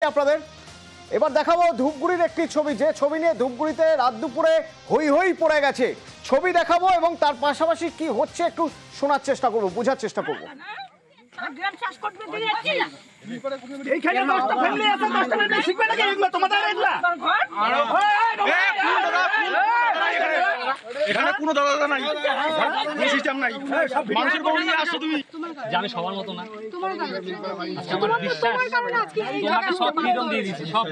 আপনাদের এবার দেখাবো ধূপগুড়ির একটি ছবি, যে ছবি নিয়ে ধূপগুড়িতে রাত দুপুরে হই হই পড়ে গেছে। ছবি দেখাবো এবং তার পাশাপাশি কি হচ্ছে একটু শোনার চেষ্টা করব, বোঝার চেষ্টা করব। এখানে কোনো দাদা নাই, সিস্টেম নাই, মানুষের বউ নিয়ে আসছো তুমি। জানি সবার মতো না, আমার বিশ্বাস তোমাকে সব ফ্রিডম দিয়ে দিছি, সব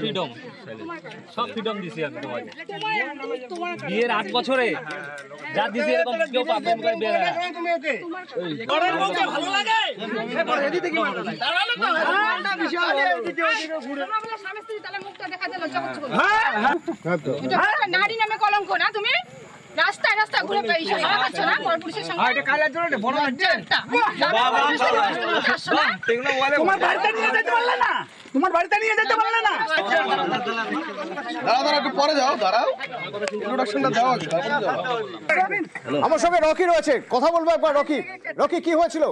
ফ্রিডম দিছি আমি তোমাকে। বিয়ের 8 বছরে যা দিছি এরকম কেউ পাবে না। ভালো লাগে নারী নামে কলঙ্ক না, তুমি রাস্তায় রাস্তায় ঘুরে পেয়েছো না পরপুরুষের সঙ্গে। এটা কালার জন্য বড় হচ্ছে তোমার বাড়িতে নিয়ে যেতে পারলে না, তোমার বাড়িতে নিয়ে যেতে পারলে না। দাঁড়াও একটু পরে যাও, দাঁড়াও ইন্ট্রোডাকশনটা দাও আগে। আমার সঙ্গে রকি রয়েছে, কথা বলবো একবার। রকি কি হয়েছিল?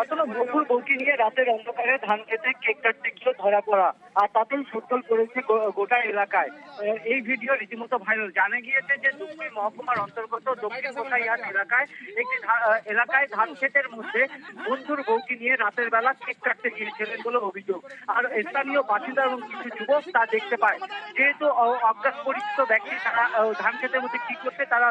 আসলে বন্ধুর বউকে নিয়ে রাতের অন্ধকারে ধান খেতে কেক কাটতে গিয়ে ধরা পড়া, আর তাতেই সত্তর করেছে গোটা এলাকায়। এই ভিডিও রীতিমতো ভাইরাল। জানা গিয়েছে যে ধূপগুড়ি মহকুমার অন্তর্গত দক্ষিণ কোটাইহাট এলাকায় একটি এলাকায় ধান ক্ষেতের মধ্যে বন্ধুর বউকে নিয়ে রাতের বেলা কেক কাটতে গিয়েছিলেন বলে অভিযোগ। আর স্থানীয় বাসিন্দা এবং কিছু যুবক তা দেখতে পায়। যেহেতু অজ্ঞাত পরিচিত ব্যক্তি তারা ধান ক্ষেতের মধ্যে কি করছে তারা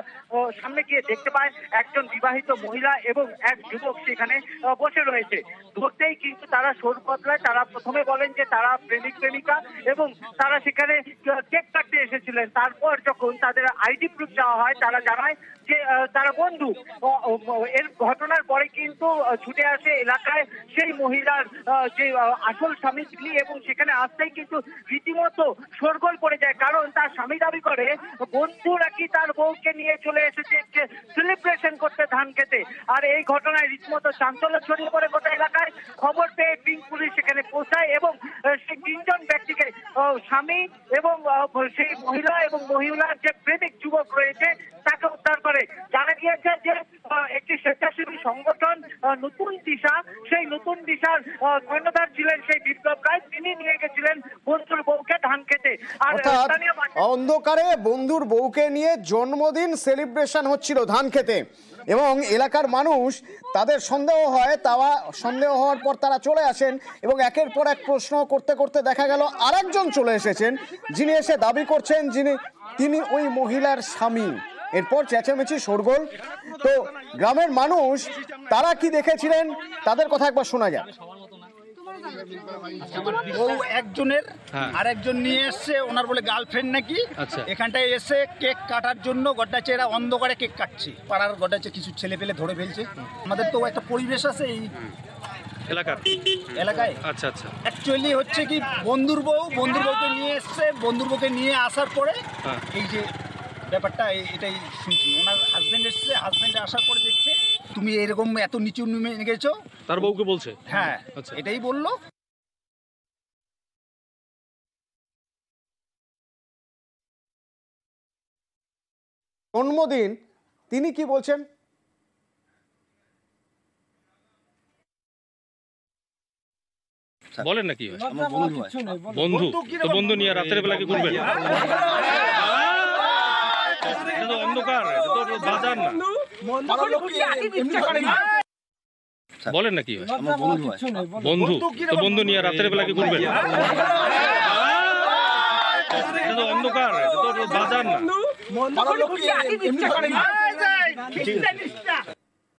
সামনে গিয়ে দেখতে পায় একজন বিবাহিত মহিলা এবং এক যুবক সেখানে বসে রয়েছে। ধরতেই কিন্তু তারা সোর বদলায়। তারা প্রথমে বলেন যে তারা প্রেমিক প্রেমিকা এবং তারা সেখানে কেক কাটতে এসেছিলেন। তারপর যখন তাদের আইডি প্রুফ দেওয়া হয় তারা জানায় যে তারা বন্ধু। এর ঘটনার পরে কিন্তু ছুটে আসে এলাকায় সেই মহিলার যে আসল স্বামী তিনি, এবং সেখানে আসতেই কিন্তু রীতিমতো শোরগোল পড়ে যায়। কারণ তার স্বামী দাবি করে বন্ধু নাকি তার বউকে নিয়ে চলে এসেছে সেলিব্রেশন করতে ধান খেতে। আর এই ঘটনায় রীতিমতো চাঞ্চল্য ছড়িয়ে পড়ে গোটা এলাকায়। খবর পেয়ে পিঙ্ক পুলিশ সেখানে পৌঁছায় এবং সেই 3 জন ব্যক্তিকে, স্বামী এবং সেই মহিলা এবং মহিলার যে প্রেমিক যুবক রয়েছে তাকে উদ্ধার করে। জানা গিয়েছে যে একটি স্বেচ্ছাসেবী সংগঠন নতুন দিশা, সেই নতুন দিশার কর্ণধার ছিলেন সেই বিপ্লব রায়। তিনি নিয়ে গেছিলেন বন্ধুর বউকে ধান খেতে। আর অন্ধকারে বন্ধুর বউকে নিয়ে জন্মদিন সেলিব্রেশন হচ্ছিল ধান খেতে, এবং এলাকার মানুষ তাদের সন্দেহ হয়। তারা সন্দেহ হওয়ার পর তারা চলে আসেন এবং একের পর এক প্রশ্ন করতে করতে দেখা গেল আরেকজন চলে এসেছেন, যিনি এসে দাবি করছেন তিনি ওই মহিলার স্বামী। এরপর চেঁচামেচি শোরগোল। তো গ্রামের মানুষ তারা কি দেখেছিলেন তাদের কথা একবার শোনা যায়। ও একজনের আর একজন নিয়ে এসছে, ওনার বলে গার্লফ্রেন্ড নাকি। এখানটায় এসে কেক কাটার জন্য গড্ডাচে এরা অন্ধকারে কেক কাটছে। পাড়ার গড্ডাচে কিছু ছেলে পেলে ধরে ফেলছে। আমাদের তো একটা পরিবেশ আছে এই এলাকায়। আচ্ছা অ্যাকচুয়ালি হচ্ছে কি বন্ধুর বউকে নিয়ে এসছে। বন্ধুর বউকে নিয়ে আসার পরে এই যে ব্যাপারটা এটাই শুনছি। ওনার হাজবেন্ড এসছে, হাজবেন্ড আসার পরে দেখছে তুমি এরকম এত নিচু নেমে গেছো, তার বউকে বলছে। হ্যাঁ এটাই বললো। জন্মদিন, তিনি কি বলছেন? বলেন নাকি বন্ধু তো বন্ধু নিয়ে রাতের বেলা কি করবেন? অন্ধকার, বাজার না। বলেন নাকি বন্ধু তো বন্ধু নিয়ে রাতের বেলা কি করবেন? অন্ধকার, বাজার না।